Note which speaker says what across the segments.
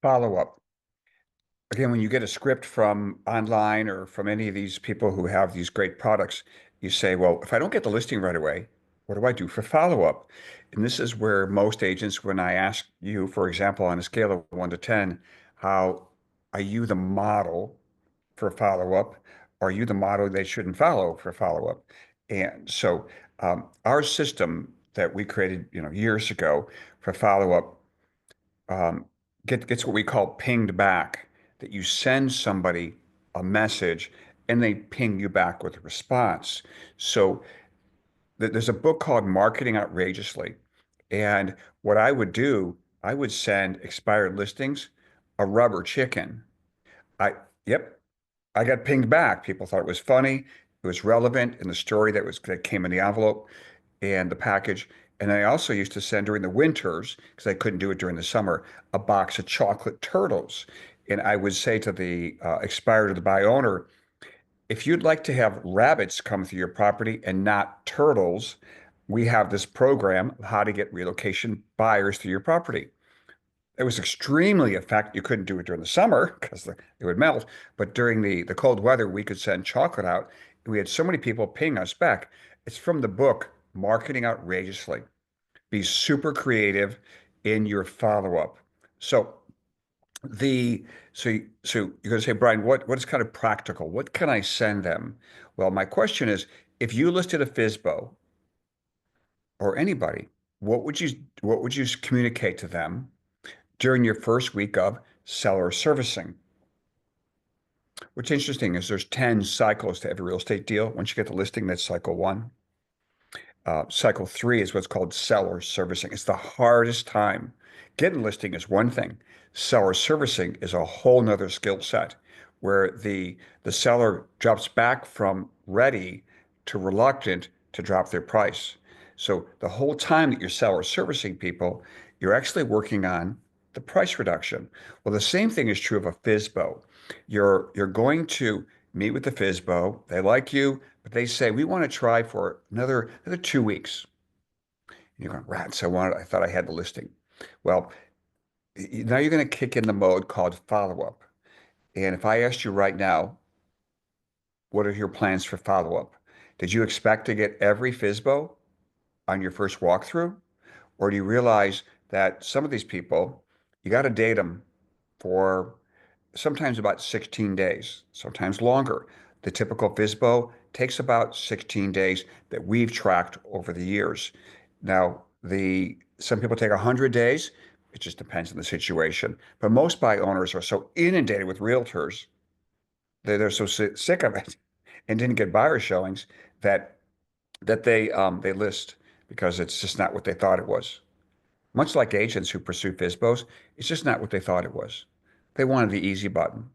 Speaker 1: follow-up. Again, when you get a script from online or from any of these people who have these great products, you say, well, if I don't get the listing right away, what do I do for follow-up? And this is where most agents, when I ask you, for example, on a scale of 1 to 10, how are you the model for follow-up? Are you the model they shouldn't follow for follow-up? And so our system that we created, years ago for follow-up um, gets what we call pinged back, that you send somebody a message and they ping you back with a response. So there's a book called Marketing Outrageously. And what I would do, I would send expired listings a rubber chicken. Yep, I got pinged back. People thought it was funny. It was relevant in the story that came in the envelope and the package. And I also used to send during the winters, because I couldn't do it during the summer, a box of chocolate turtles. And I would say to the expired or the buy owner, if you'd like to have rabbits come through your property and not turtles, we have this program of how to get relocation buyers through your property. It was extremely effective. You couldn't do it during the summer because it would melt, but during the cold weather, we could send chocolate out. We had so many people ping us back. It's from the book Marketing Outrageously. Be super creative in your follow-up. So so you're going to say, Brian, what is kind of practical? What can I send them? Well, my question is, if you listed a FSBO or anybody, what would you communicate to them during your first week of seller servicing? What's interesting is there's 10 cycles to every real estate deal. Once you get the listing, that's cycle one. Cycle three is what's called seller servicing. It's the hardest time. Getting listing is one thing. Seller servicing is a whole nother skill set where the seller drops back from ready to reluctant to drop their price. So the whole time that you're seller servicing people, you're actually working on the price reduction. Well, the same thing is true of a FSBO. You're going to meet with the FSBO. They like you, but they say, we want to try for another 2 weeks. And you're going, rats, I thought I had the listing. Well, now you're going to kick in the mode called follow-up. And if I asked you right now, what are your plans for follow-up? Did you expect to get every FSBO on your first walkthrough? Or do you realize that some of these people, you got to date them for sometimes about 16 days, sometimes longer. The typical FSBO takes about 16 days that we've tracked over the years. Now, some people take 100 days. It just depends on the situation. But most buy owners are so inundated with realtors, they're so sick of it and didn't get buyer showings that they list because it's just not what they thought it was. Much like agents who pursue FSBOs, it's just not what they thought it was. They wanted the easy button.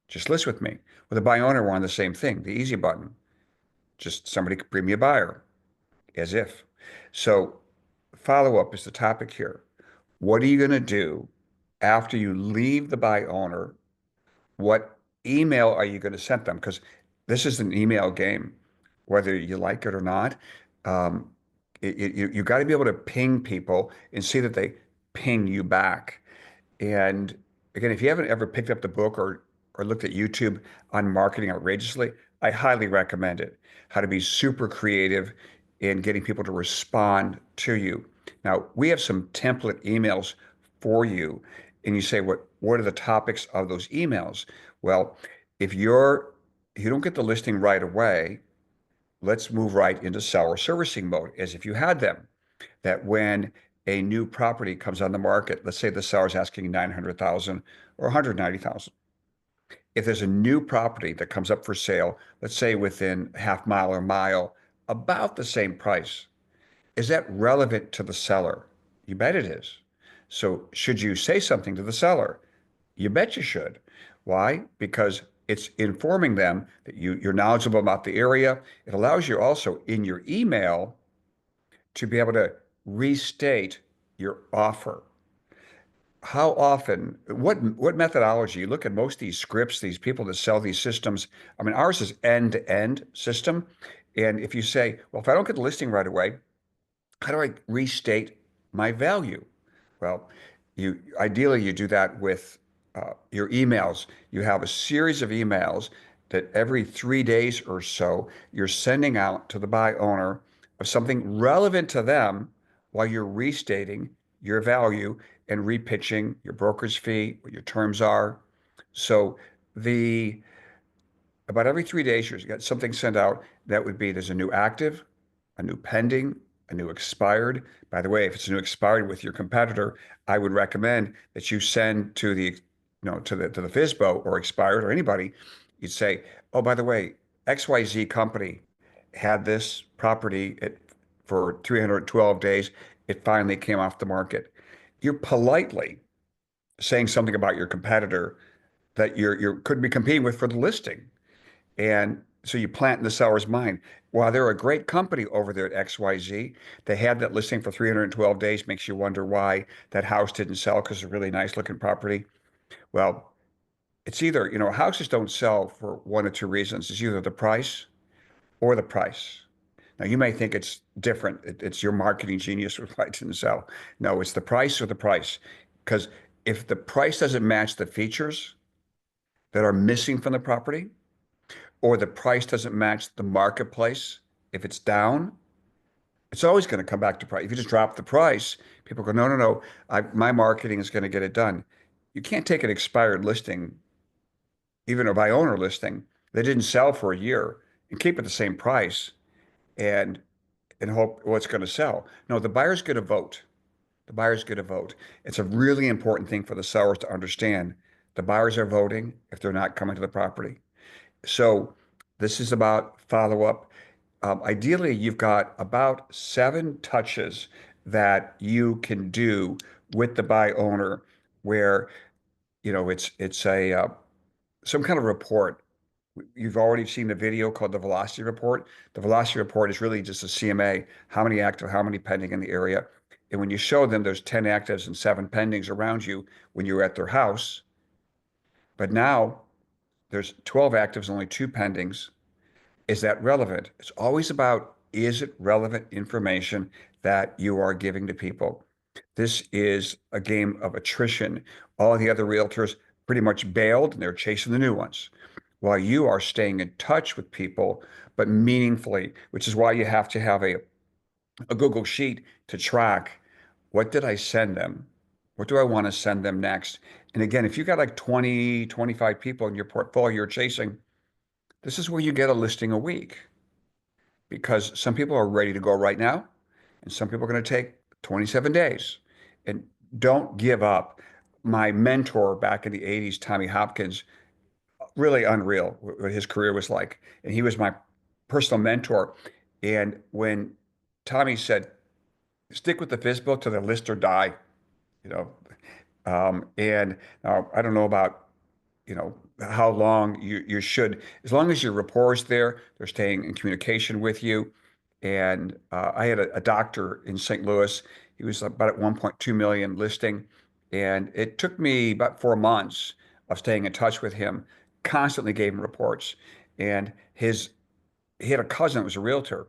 Speaker 1: Just list with me. Well, the buy owner wanted the same thing, the easy button. Just somebody could bring me a buyer, as if. So follow-up is the topic here. What are you going to do after you leave the buy owner? What email are you going to send them? Because this is an email game, whether you like it or not. Um, you got to be able to ping people and see that they ping you back. And again, if you haven't ever picked up the book or looked at YouTube on Marketing Outrageously, I highly recommend it. How to be super creative in getting people to respond to you. Now, we have some template emails for you, and you say, what are the topics of those emails? Well, if you don't get the listing right away, let's move right into seller servicing mode as if you had them. That when a new property comes on the market, let's say the seller's asking 900,000 or 190,000. If there's a new property that comes up for sale, let's say within half mile or mile, about the same price, is that relevant to the seller? You bet it is. So should you say something to the seller? You bet you should. Why? Because it's informing them that you're knowledgeable about the area. It allows you also in your email to be able to restate your offer. How often, what methodology? You look at most of these scripts, these people that sell these systems. I mean, ours is end-to-end system. And if you say, well, if I don't get the listing right away, how do I restate my value? Well, You ideally you do that with your emails. You have a series of emails that every 3 days or so you're sending out to the buy owner of something relevant to them while you're restating your value and repitching your broker's fee, what your terms are. So the about every 3 days, you get something sent out that would be there's a new active, a new pending, a new expired. By the way, if it's a new expired with your competitor, I would recommend that you send to the FSBO or expired or anybody. You'd say, oh, by the way, XYZ company had this property for 312 days. It finally came off the market. You're politely saying something about your competitor that you could be competing with for the listing. And so you plant in the seller's mind, while they're a great company over there at XYZ, they had that listing for 312 days, makes you wonder why that house didn't sell because it's a really nice looking property. Well, it's either, houses don't sell for one or two reasons. It's either the price or the price. Now, you may think it's different. It's your marketing genius with why it didn't sell. No, it's the price or the price. Because if the price doesn't match the features that are missing from the property, or the price doesn't match the marketplace, if it's down, it's always going to come back to price. If you just drop the price, people go, no, no, no, my marketing is going to get it done. You can't take an expired listing, even a buy owner listing that didn't sell for a year, and keep it the same price and hope what's going to sell. No, the buyer's going to vote. The buyer's going to vote. It's a really important thing for the sellers to understand. The buyers are voting if they're not coming to the property. So this is about follow-up. Ideally, you've got about 7 touches that you can do with the buy owner where, it's a some kind of report. You've already seen the video called the velocity report. The velocity report is really just a CMA, how many active, how many pending in the area. And when you show them there's 10 actives and 7 pendings around you when you're at their house, but now there's 12 actives, only 2 pendings. Is that relevant? It's always about, is it relevant information that you are giving to people? This is a game of attrition. All the other realtors pretty much bailed and they're chasing the new ones, while you are staying in touch with people, but meaningfully, which is why you have to have a Google Sheet to track what did I send them? What do I want to send them next? And again, if you got like 20, 25 people in your portfolio you're chasing, this is where you get a listing a week because some people are ready to go right now, and some people are going to take 27 days. And don't give up. My mentor back in the 80s, Tommy Hopkins, really unreal what his career was like. And he was my personal mentor. And when Tommy said, stick with the FSBO till the list or die, you know, and now I don't know about how long you should, as long as your rapport is there, they're staying in communication with you. And I had a doctor in St. Louis. He was about at 1.2 million listing, and it took me about 4 months of staying in touch with him. Constantly gave him reports, and he had a cousin that was a realtor.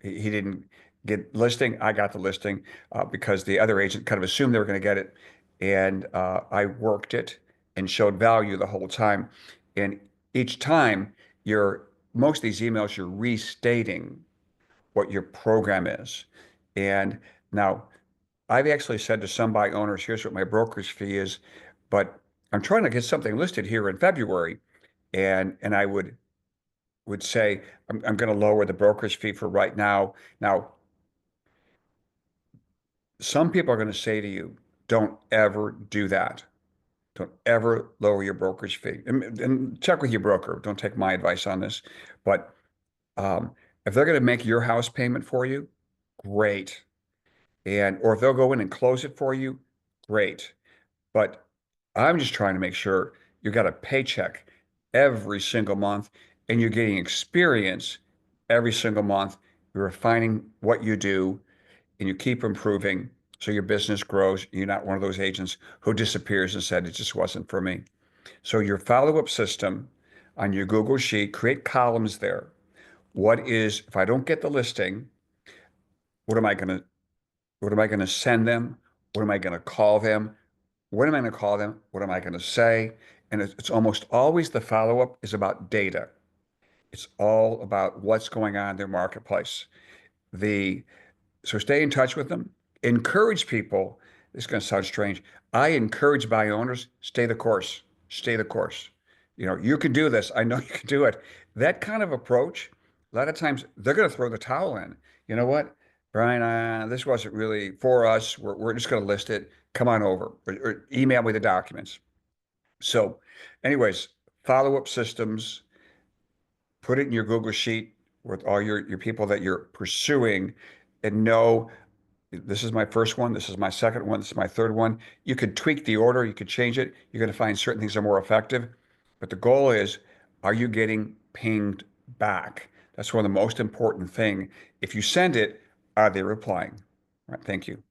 Speaker 1: He didn't get listing. I got the listing because the other agent kind of assumed they were going to get it. And I worked it and showed value the whole time. And each time most of these emails, you're restating what your program is. And now I've actually said to some buy owners, here's what my broker's fee is, but I'm trying to get something listed here in February. And I would say, I'm going to lower the broker's fee for right now. Now, some people are going to say to you, don't ever do that. Don't ever lower your brokerage fee. And check with your broker. Don't take my advice on this. But if they're going to make your house payment for you, great. Or if they'll go in and close it for you, great. But I'm just trying to make sure you got a paycheck every single month and you're getting experience every single month. You're refining what you do and you keep improving so your business grows. You're not one of those agents who disappears and said, it just wasn't for me. So your follow-up system on your Google Sheet, create columns there. If I don't get the listing, what am I going to what am I going to send them? What am I going to call them? When am I going to call them? What am I going to say? And it's almost always the follow-up is about data. It's all about what's going on in their marketplace. The So stay in touch with them. Encourage people. This is going to sound strange. I encourage buy owners, stay the course. Stay the course. You can do this. I know you can do it. That kind of approach, a lot of times they're going to throw the towel in. You know what, Brian, this wasn't really for us. We're just going to list it. Come on over or email me the documents. So, anyways, follow-up systems, put it in your Google Sheet with all your people that you're pursuing and know this is my first one, this is my second one, this is my third one. You could tweak the order, you could change it. You're going to find certain things are more effective. But the goal is, are you getting pinged back? That's one of the most important thing. If you send it, are they replying? All right, thank you.